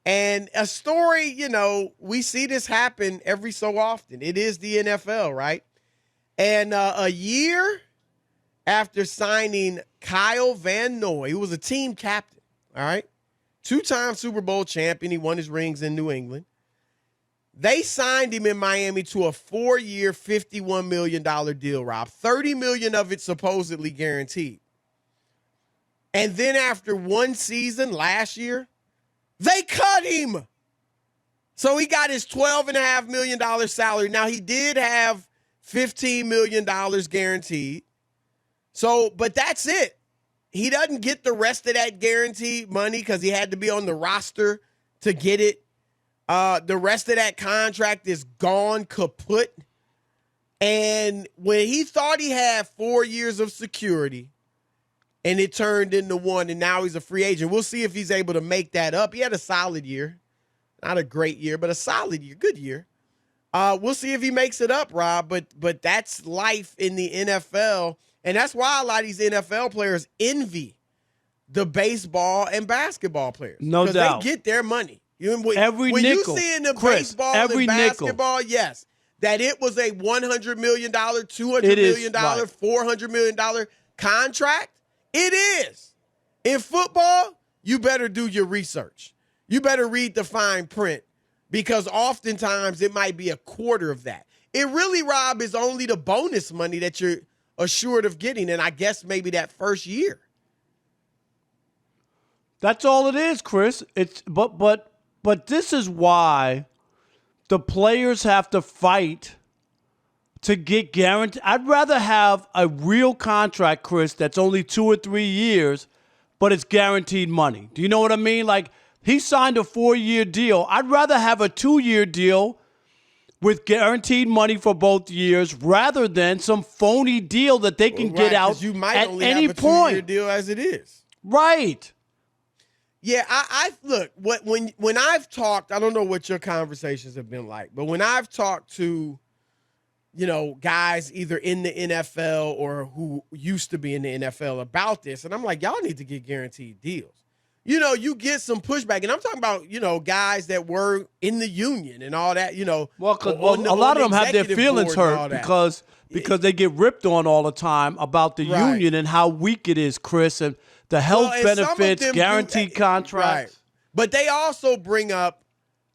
And a story, we see this happen every so often. It is the NFL, right? And a year after signing Kyle Van Noy, who was a team captain, all right? 2-time Super Bowl champion. He won his rings in New England. They signed him in Miami to a 4-year, $51 million deal, Rob. $30 million of it supposedly guaranteed. And then after one season last year, they cut him. So he got his $12.5 million salary. Now, he did have $15 million guaranteed. So, but that's it. He doesn't get the rest of that guaranteed money because he had to be on the roster to get it. The rest of that contract is gone, kaput. And when he thought he had 4 years of security, and it turned into one, and now he's a free agent. We'll see if he's able to make that up. He had a solid year. Not a great year, but a solid year. Good year. We'll see if he makes it up, Rob. But that's life in the NFL. And that's why a lot of these NFL players envy the baseball and basketball players. No doubt. Because they get their money. Every when nickel. you see in the Chris, baseball every and basketball, nickel. yes, that it was a $100 million, $200 million, right. $400 million contract, it is. In football, you better do your research. You better read the fine print because oftentimes it might be a quarter of that. It really, Rob, is only the bonus money that you're assured of getting, and I guess maybe that first year. That's all it is, Chris. It's but this is why the players have to fight to get guaranteed. I'd rather have a real contract, Chris, that's only 2 or 3 years, but it's guaranteed money. Do you know what I mean? Like, he signed a 4-year deal. I'd rather have a 2-year deal with guaranteed money for both years rather than some phony deal that they can get out you might at only any have a point. 2-year deal as it is. Right. Yeah, I look, when I've talked, I don't know what your conversations have been like, but when I've talked to, guys either in the NFL or who used to be in the NFL about this, and I'm like, y'all need to get guaranteed deals. You get some pushback, and I'm talking about, guys that were in the union and all that, Well, because a lot of them have their feelings hurt because they get ripped on all the time about the union and how weak it is, Chris, and the health benefits, guaranteed contracts. Right. But they also bring up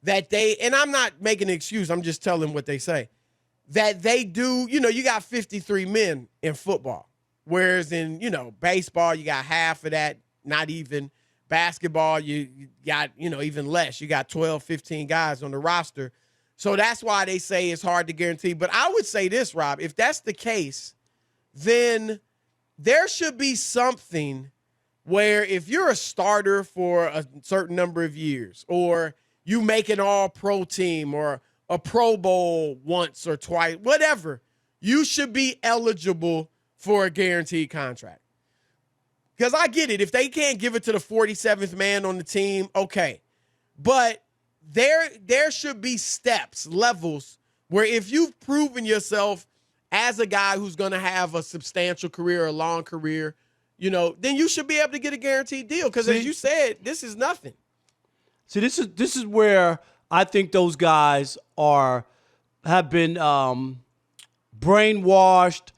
that and I'm not making an excuse, I'm just telling what they say, that they do, you got 53 men in football, whereas in, baseball, you got half of that, not even. Basketball, you got, even less. You got 12, 15 guys on the roster. So that's why they say it's hard to guarantee. But I would say this, Rob, if that's the case, then there should be something where if you're a starter for a certain number of years, or you make an all-pro team or a Pro Bowl once or twice, whatever, you should be eligible for a guaranteed contract. Because I get it. If they can't give it to the 47th man on the team, okay. But there should be steps, levels, where if you've proven yourself as a guy who's going to have a substantial career, a long career, then you should be able to get a guaranteed deal. Because as you said, this is nothing. See, this is where I think those guys have been brainwashed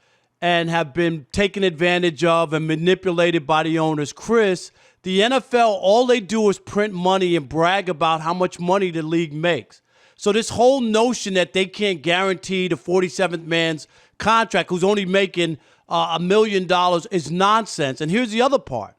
and have been taken advantage of and manipulated by the owners. Chris, the NFL, all they do is print money and brag about how much money the league makes. So this whole notion that they can't guarantee the 47th man's contract who's only making $1 million is nonsense. And here's the other part,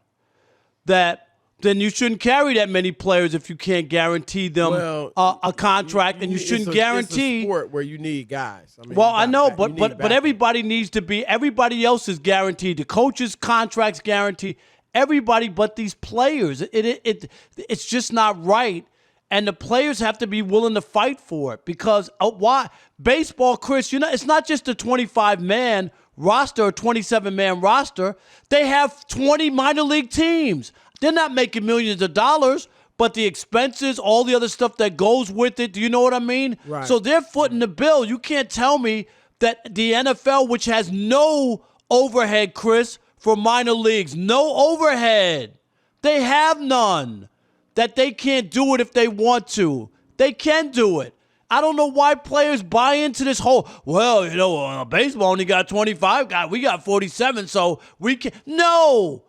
that then you shouldn't carry that many players if you can't guarantee them a contract, and you shouldn't guarantee. It's a sport where you need guys. I know, but everybody needs to be. Everybody else is guaranteed. The coaches' contracts guaranteed. Everybody but these players. It's just not right, and the players have to be willing to fight for it because why? Baseball, Chris. It's not just a 25-man roster or 27-man roster. They have 20 minor league teams. They're not making millions of dollars, but the expenses, all the other stuff that goes with it, do you know what I mean? Right. So they're footing the bill. You can't tell me that the NFL, which has no overhead, Chris, for minor leagues, no overhead. They have none. that they can't do it if they want to. They can do it. I don't know why players buy into this whole, well, baseball only got 25 guys. We got 47, so we can. No.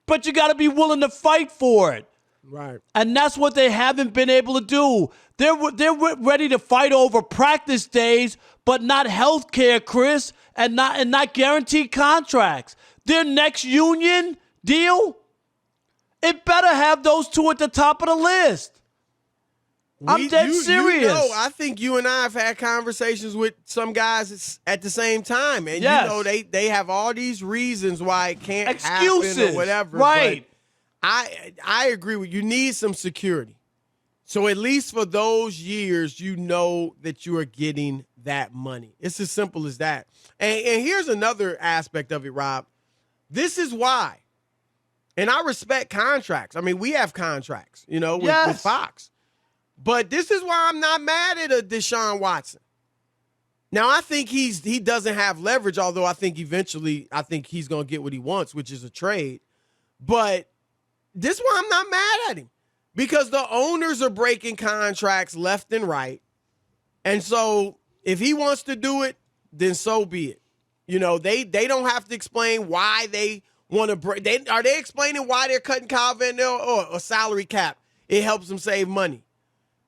But you got to be willing to fight for it. Right. And that's what they haven't been able to do. They're ready to fight over practice days, but not health care, Chris, and not guaranteed contracts. Their next union deal, it better have those two at the top of the list. I'm dead serious. I think you and I have had conversations with some guys at the same time. And, they have all these reasons why it can't happen or whatever. Right. But I agree with you. You need some security. So at least for those years, you know that you are getting that money. It's as simple as that. And here's another aspect of it, Rob. This is why. And I respect contracts. I mean, we have contracts, with Fox. But this is why I'm not mad at a Deshaun Watson. Now, I think he doesn't have leverage, although I think eventually he's going to get what he wants, which is a trade. But this is why I'm not mad at him, because the owners are breaking contracts left and right. And so if he wants to do it, then so be it. They don't have to explain why they want to break. Are they explaining why they're cutting Kyle Van Noy or a salary cap? It helps them save money.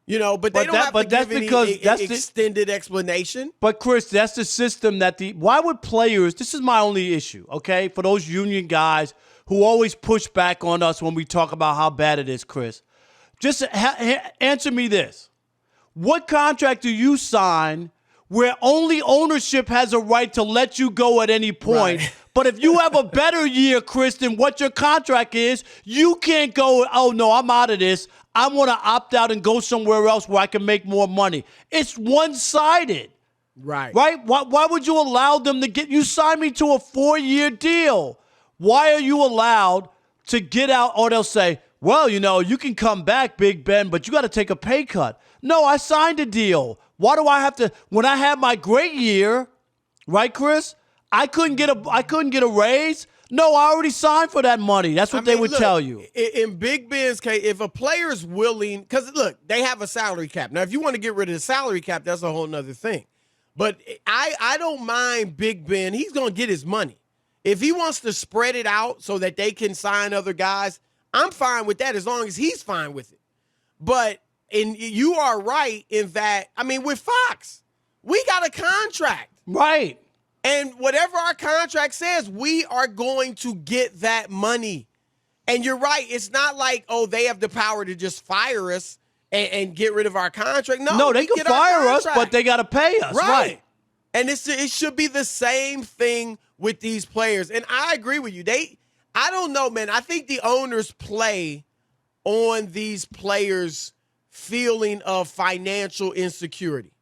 But they don't have to give any extended explanation. But, Chris, that's the system why would players – this is my only issue, okay, for those union guys who always push back on us when we talk about how bad it is, Chris. Just answer me this. What contract do you sign where only ownership has a right to let you go at any point? Right. But if you have a better year, Chris, than what your contract is, you can't go, oh, no, I'm out of this. I want to opt out and go somewhere else where I can make more money. It's one-sided. Right. Right? Why would you allow them to you signed me to a 4-year deal. Why are you allowed to get out? Or they'll say, well, you can come back, Big Ben, but you got to take a pay cut. No, I signed a deal. Why do I have to? When I had my great year, right, Chris? I couldn't get a raise. No, I already signed for that money. That's what they would tell you. In Big Ben's case, if a player's willing, because look, they have a salary cap. Now, if you want to get rid of the salary cap, that's a whole nother thing. But I don't mind Big Ben. He's going to get his money. If he wants to spread it out so that they can sign other guys, I'm fine with that as long as he's fine with it. But you are right in that, with Fox, we got a contract. Right. And whatever our contract says, we are going to get that money. And you're right. It's not like, they have the power to just fire us and get rid of our contract. No, they can fire us, but they got to pay us. Right. And it should be the same thing with these players. And I agree with you. I don't know, man. I think the owners play on these players' feeling of financial insecurity.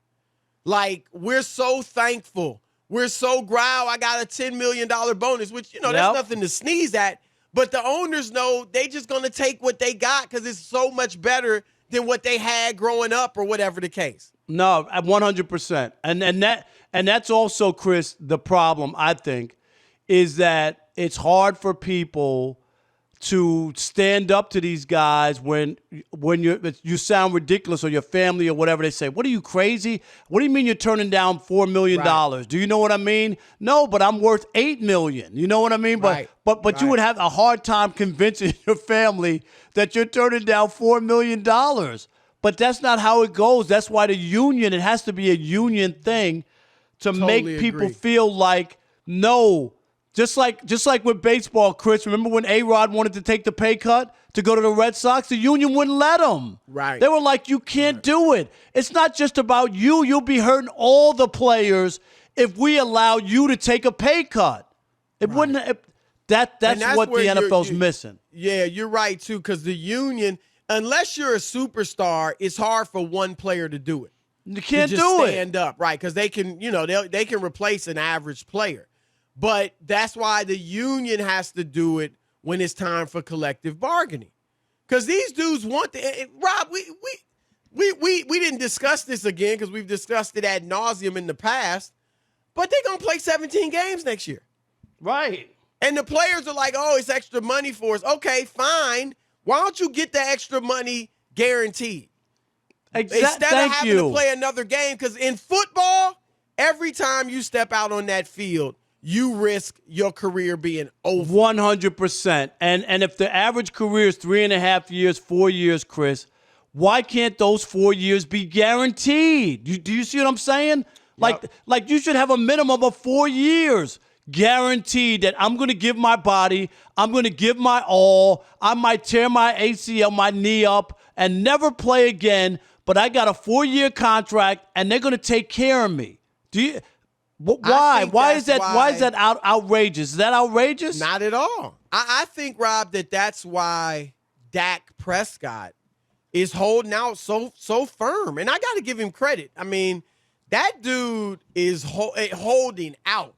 Like, we're so thankful. We're so proud I got a $10 million bonus, which, that's nothing to sneeze at. But the owners know they just going to take what they got because it's so much better than what they had growing up or whatever the case. No, 100%. And that's also, Chris, the problem, I think, is that it's hard for people to stand up to these guys when you sound ridiculous, or your family or whatever they say. What are you, crazy? What do you mean you're turning down $4 million? Right. Do you know what I mean? No, but I'm worth $8 million. You know what I mean? But you would have a hard time convincing your family that you're turning down $4 million. But that's not how it goes. That's why it has to be a union thing to make people feel like, no. Just like with baseball, Chris, remember when A-Rod wanted to take the pay cut to go to the Red Sox? The union wouldn't let him. Right. They were like, you can't do it. It's not just about you. You'll be hurting all the players if we allow you to take a pay cut. It wouldn't. That's what the NFL's missing. Yeah, you're right, too, because the union, unless you're a superstar, it's hard for one player to do it. You can't stand up, right, because they can, they can replace an average player. But that's why the union has to do it when it's time for collective bargaining. Because these dudes want Rob, we didn't discuss this again because we've discussed it ad nauseum in the past, but they're going to play 17 games next year. Right. And the players are like, it's extra money for us. Okay, fine. Why don't you get the extra money guaranteed? Instead of having to play another game, because in football, every time you step out on that field, you risk your career being over. 100%. And if the average career is 3.5 years, 4 years, Chris, why can't those 4 years be guaranteed? Do you see what I'm saying? Like you should have a minimum of 4 years guaranteed that I'm going to give my body, I'm going to give my all, I might tear my ACL, my knee up, and never play again, but I got a 4-year contract, and they're going to take care of me. Why? Why is that outrageous? Is that outrageous? Not at all. I think, Rob, that's why Dak Prescott is holding out so firm. And I got to give him credit. I mean, that dude is holding out.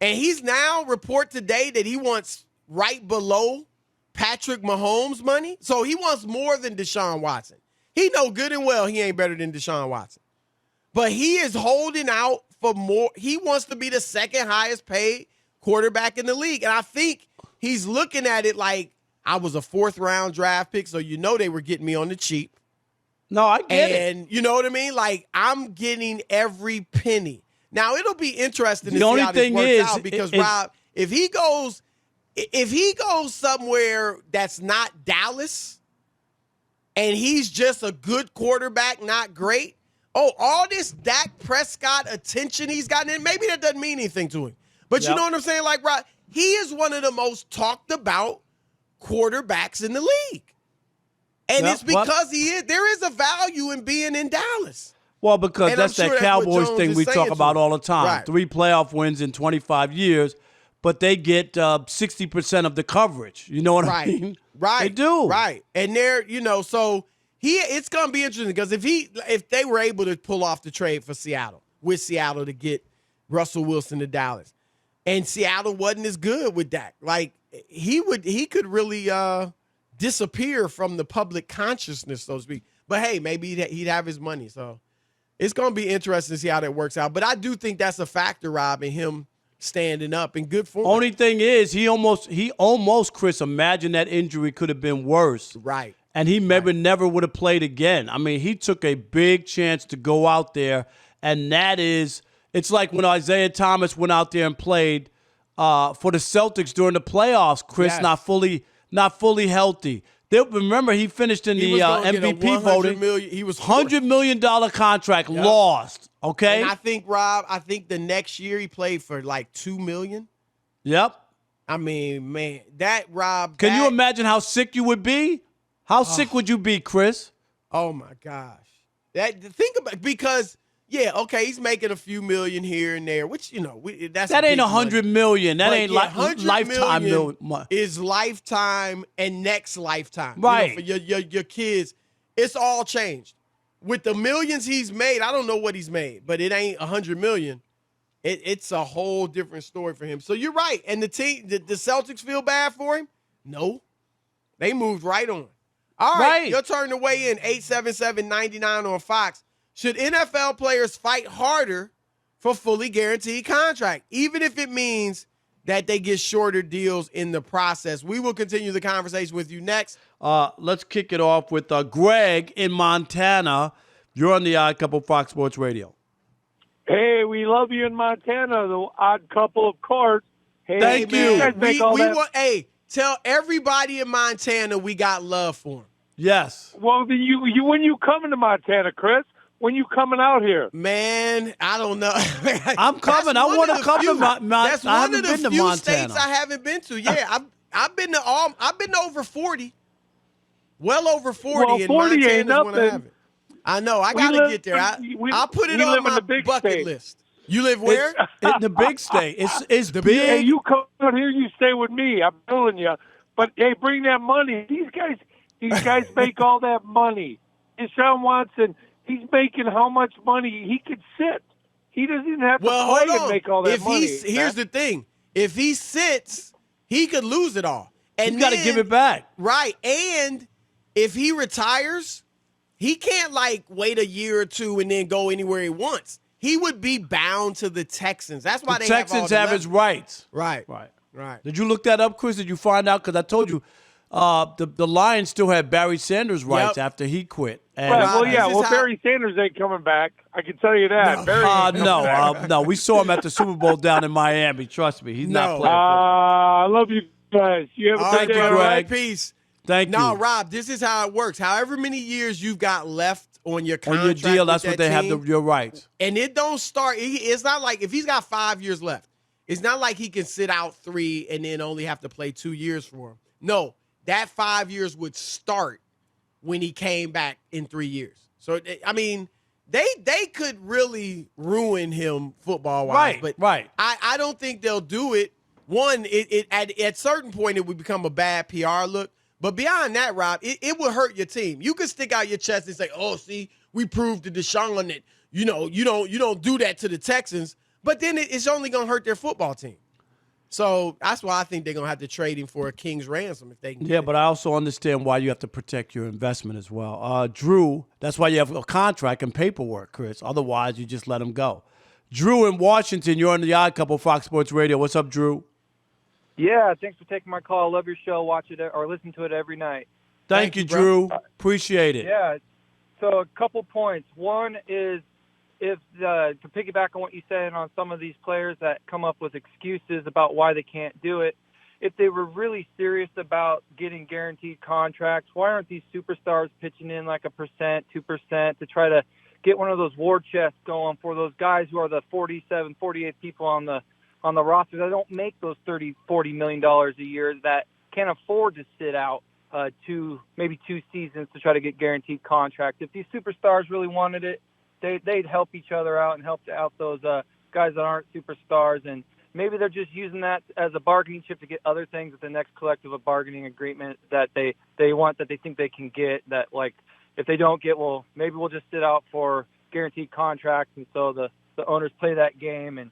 And he's now report today that he wants right below Patrick Mahomes' money. So he wants more than Deshaun Watson. He know good and well he ain't better than Deshaun Watson. But he is holding out for more. He wants to be the second highest paid quarterback in the league. And I think he's looking at it like, I was a 4th-round draft pick, so you know they were getting me on the cheap. No, I get it. And you know what I mean? Like, I'm getting every penny. Now, it'll be interesting to see how this works out because, Rob, if he goes somewhere that's not Dallas and he's just a good quarterback, not great, all this Dak Prescott attention he's gotten in, maybe that doesn't mean anything to him. But you know what I'm saying? Like, Rob, he is one of the most talked about quarterbacks in the league. And it's because there is a value in being in Dallas. Well, because that's that Cowboys thing we talk about all the time. Right. 3 playoff wins in 25 years, but they get 60% of the coverage. You know what I mean? Right. They do. Right. And they're, so it's going to be interesting because if they were able to pull off the trade for Seattle, with Seattle to get Russell Wilson to Dallas, and Seattle wasn't as good with Dak, like he could really disappear from the public consciousness, so to speak. But hey, maybe he'd have his money. So it's going to be interesting to see how that works out. But I do think that's a factor, Rob, in him standing up in good form. Only thing is, he almost, Chris, imagine that injury could have been worse. Right. And he maybe never would have played again. I mean, he took a big chance to go out there, and it's like when Isaiah Thomas went out there and played for the Celtics during the playoffs, Chris, not fully healthy. Remember, he finished in the MVP voting. He was $100 million contract lost. Okay, and I think, Rob, the next year he played for like $2 million. Yep. I mean, man, that Rob. Can you imagine how sick you would be? How sick would you be, Chris? Oh my gosh, think about because. Yeah, okay, he's making a few million here and there, which, that ain't $100 million. That ain't lifetime million. Is lifetime and next lifetime. Right. For your kids. It's all changed. With the millions he's made, I don't know what he's made, but it ain't $100 million. It's a whole different story for him. So you're right. And the Celtics feel bad for him? No. They moved right on. All right. Your turn to weigh in, 877-99 on Fox. Should NFL players fight harder for fully guaranteed contract, even if it means that they get shorter deals in the process? We will continue the conversation with you next. Let's kick it off with Greg in Montana. You're on the Odd Couple Fox Sports Radio. Hey, we love you in Montana, the Odd Couple, of course. Hey, Thank you. Hey, tell everybody in Montana we got love for them. Yes. Well, then you when you coming to Montana, Chris? When you coming out here? Man, I don't know. I'm coming. I want to come to Montana. That's one of the few states I haven't been to. Yeah, I've been to over 40. Well over 40. Well, 40 ain't nothing. I know. I got to get there. I'll put it on my bucket list. You live where? In the big state. It's big. Hey, you come out here, you stay with me. I'm telling you. But hey, bring that money. These guys make all that money. Deshaun Watson. He's making how much money he could sit. He doesn't even have to play and make all that money. Here's the thing. If he sits, he could lose it all. And you got to give it back. Right. And if he retires, he can't wait a year or two and then go anywhere he wants. He would be bound to the Texans. That's why Texans have his rights. Right. Did you look that up, Chris? Did you find out? Because I told you the Lions still had Barry Sanders' rights Yep. after he quit. And, Right, well, this yeah. is Well, how- Barry Sanders ain't coming back. I can tell you that. No. Barry ain't coming back. No, we saw him at the Super Bowl down in Miami. Trust me, he's not No. playing football. I love you guys. You have a All good right, day. brother. all Greg. right? Peace. Thank No, you. Rob, this is how it works. However many years you've got left on your On contract your deal, with that's that what they team, have your rights. and it don't start. It's not like if he's got 5 years left, it's not like he can sit out 3 and then only have to play 2 years for him. No, that 5 years would start when he came back in 3 years. So I mean, they could really ruin him football wise. Right, But right. I don't think they'll do it. One, at certain point it would become a bad PR look. But beyond that, Rob, it would hurt your team. You could stick out your chest and say, "Oh, see, we proved to Deshaun that you don't do that to the Texans." But then it's only gonna hurt their football team. So that's why I think they're gonna have to trade him for a king's ransom if they can. Yeah, but I also understand why you have to protect your investment as well. Drew, that's why you have a contract and paperwork, Chris. Otherwise, you just let him go. Drew in Washington, you're on the Odd Couple, Fox Sports Radio. What's up, Drew? Yeah, thanks for taking my call. Love your show. Watch it or listen to it every night. Thank you, Drew. Appreciate it. Yeah. So a couple points. One is if to piggyback on what you said on some of these players that come up with excuses about why they can't do it, if they were really serious about getting guaranteed contracts, why aren't these superstars pitching in like 1%, 2% to try to get one of those war chests going for those guys who are the 47, 48 people on the roster that don't make those $30, $40 million a year that can't afford to sit out maybe two seasons to try to get guaranteed contracts. If these superstars really wanted it, they'd help each other out and help out those guys that aren't superstars. And maybe they're just using that as a bargaining chip to get other things at the next collective bargaining agreement that they want, that they think they can get, that like if they don't get, well, maybe we'll just sit out for guaranteed contracts. And so the owners play that game and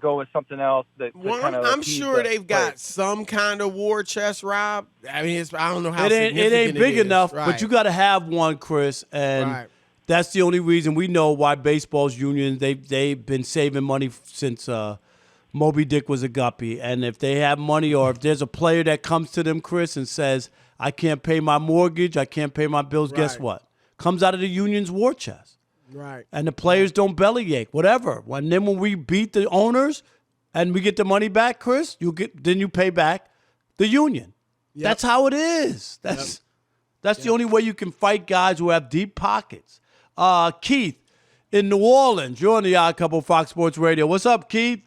go with something else. I'm sure they've got some kind of war chest, Rob. I mean, I don't know how It ain't big enough, right. but you got to have one, Chris. And Right. that's the only reason we know why baseball's union, they've been saving money since Moby Dick was a guppy. And if they have money or if there's a player that comes to them, Chris, and says, I can't pay my mortgage, I can't pay my bills, guess Right. what? Comes out of the union's war chest. Right. And the players don't bellyache, whatever. And then when we beat the owners and we get the money back, Chris, then you pay back the union. Yep. That's how it is. That's the only way you can fight guys who have deep pockets. Keith in New Orleans, you're on the Odd Couple, Fox Sports Radio. What's up, Keith?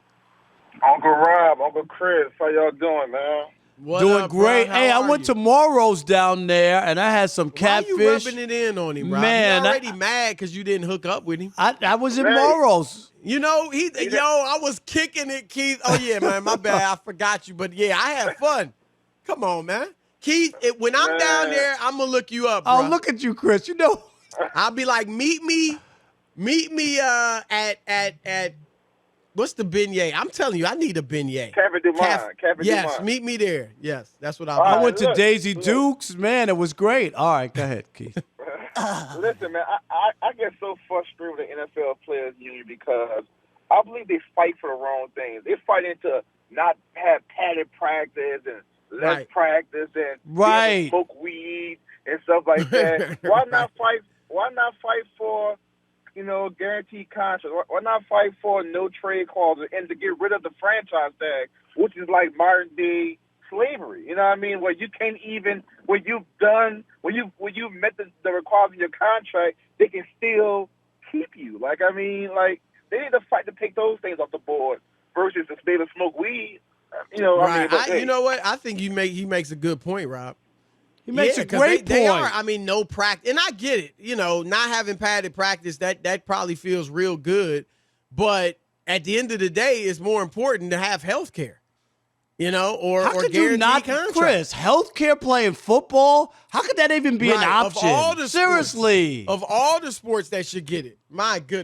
Uncle Rob, Uncle Chris, how y'all doing, man? What Doing up, great. bro? Hey, How I are went you? to Morrow's down there, and I had some catfish. Why you rubbing it in on him, Rob? Man, He already mad because you didn't hook up with him. I was in Hey. Morrow's. You know, I was kicking it, Keith. Oh, yeah, man, my bad. I forgot you. But, yeah, I had fun. Come on, man. Keith, when I'm down there, I'm going to look you up, bro. Oh, look at you, Chris. You know. I'll be like, meet me at what's the beignet? I'm telling you, I need a beignet. Cafe du Monde. Cafe du Yes, Monde. meet me there. Yes, that's what I'll All do. I right, went to look, Daisy look. Dukes. Man, it was great. All right, go ahead, Keith. Listen, man, I get so frustrated with the NFL players union because I believe they fight for the wrong things. They fighting to not have padded practice and less Right. practice and Right. smoke weed and stuff like that. Why not fight? Why not fight for, guaranteed contracts? Why not fight for no trade clauses and to get rid of the franchise tag, which is like modern day slavery? You know what I mean? Where you can't even, when you've met the requirements of your contract, they can still keep you. They need to fight to take those things off the board versus to stay to smoke weed. Right. You know what? I think he makes a good point, Rob. He makes a 'cause great they point. are. I mean, no practice, and I get it. Not having padded practice that probably feels real good, but at the end of the day, it's more important to have health care. Or How could guaranteed you not, contract. Chris? Healthcare playing football? How could that even be an Right, option? of all the sports- Seriously. Of all the sports that should get it, my goodness.